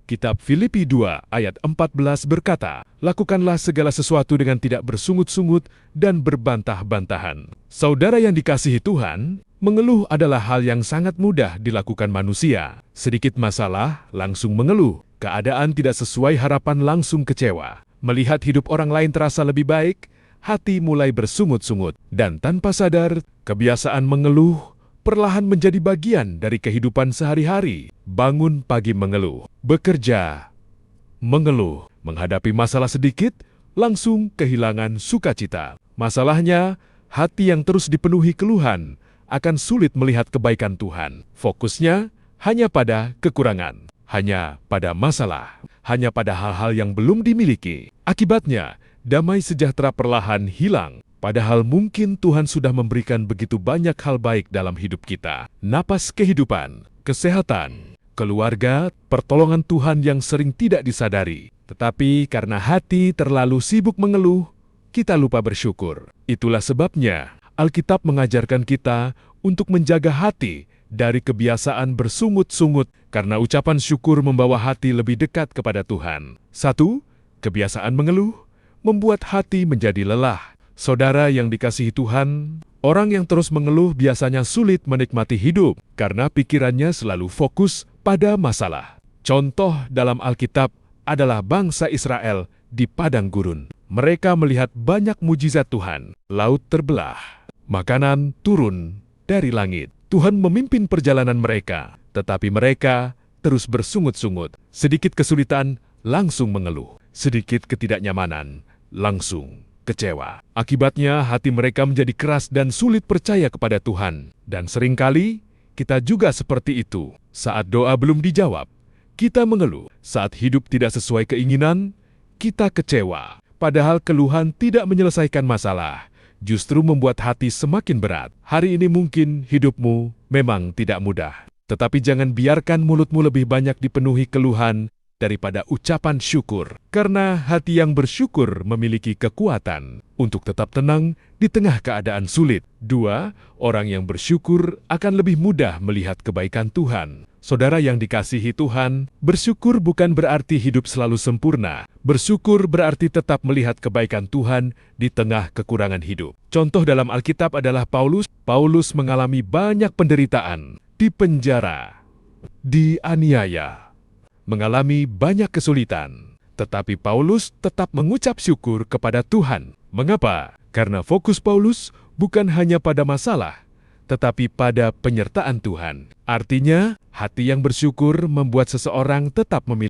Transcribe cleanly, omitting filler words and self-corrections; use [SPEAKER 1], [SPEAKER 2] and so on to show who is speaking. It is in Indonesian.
[SPEAKER 1] Kitab Filipi 2 ayat 14 berkata, "Lakukanlah segala sesuatu dengan tidak bersungut-sungut dan berbantah-bantahan." Saudara yang dikasihi Tuhan, mengeluh adalah hal yang sangat mudah dilakukan manusia. Sedikit masalah, langsung mengeluh. Keadaan tidak sesuai harapan, langsung kecewa. Melihat hidup orang lain terasa lebih baik, hati mulai bersungut-sungut. Dan tanpa sadar, kebiasaan mengeluh perlahan menjadi bagian dari kehidupan sehari-hari. Bangun pagi mengeluh, bekerja mengeluh, menghadapi masalah sedikit, langsung kehilangan sukacita. Masalahnya, hati yang terus dipenuhi keluhan akan sulit melihat kebaikan Tuhan. Fokusnya hanya pada kekurangan, hanya pada masalah, hanya pada hal-hal yang belum dimiliki. Akibatnya, damai sejahtera perlahan hilang. Padahal mungkin Tuhan sudah memberikan begitu banyak hal baik dalam hidup kita. Napas kehidupan, kesehatan, keluarga, pertolongan Tuhan yang sering tidak disadari. Tetapi karena hati terlalu sibuk mengeluh, kita lupa bersyukur. Itulah sebabnya Alkitab mengajarkan kita untuk menjaga hati dari kebiasaan bersungut-sungut, karena ucapan syukur membawa hati lebih dekat kepada Tuhan. 1. Kebiasaan mengeluh membuat hati menjadi lelah. Saudara yang dikasihi Tuhan, orang yang terus mengeluh biasanya sulit menikmati hidup karena pikirannya selalu fokus pada masalah. Contoh dalam Alkitab adalah bangsa Israel di padang gurun. Mereka melihat banyak mujizat Tuhan. Laut terbelah, makanan turun dari langit. Tuhan memimpin perjalanan mereka, tetapi mereka terus bersungut-sungut. Sedikit kesulitan, langsung mengeluh. Sedikit ketidaknyamanan, langsung kecewa. Akibatnya hati mereka menjadi keras dan sulit percaya kepada Tuhan. Dan seringkali kita juga seperti itu. Saat doa belum dijawab, kita mengeluh. Saat hidup tidak sesuai keinginan, kita kecewa. Padahal keluhan tidak menyelesaikan masalah, justru membuat hati semakin berat. Hari ini mungkin hidupmu memang tidak mudah. Tetapi jangan biarkan mulutmu lebih banyak dipenuhi keluhan daripada ucapan syukur, karena hati yang bersyukur memiliki kekuatan untuk tetap tenang di tengah keadaan sulit. 2. Orang yang bersyukur akan lebih mudah melihat kebaikan Tuhan. Saudara yang dikasihi Tuhan, bersyukur bukan berarti hidup selalu sempurna. Bersyukur berarti tetap melihat kebaikan Tuhan di tengah kekurangan hidup. Contoh dalam Alkitab adalah Paulus. Paulus mengalami banyak penderitaan, dipenjara, dianiaya, mengalami banyak kesulitan, tetapi Paulus tetap mengucap syukur kepada Tuhan. Mengapa? Karena fokus Paulus bukan hanya pada masalah, tetapi pada penyertaan Tuhan. Artinya, hati yang bersyukur membuat seseorang tetap memiliki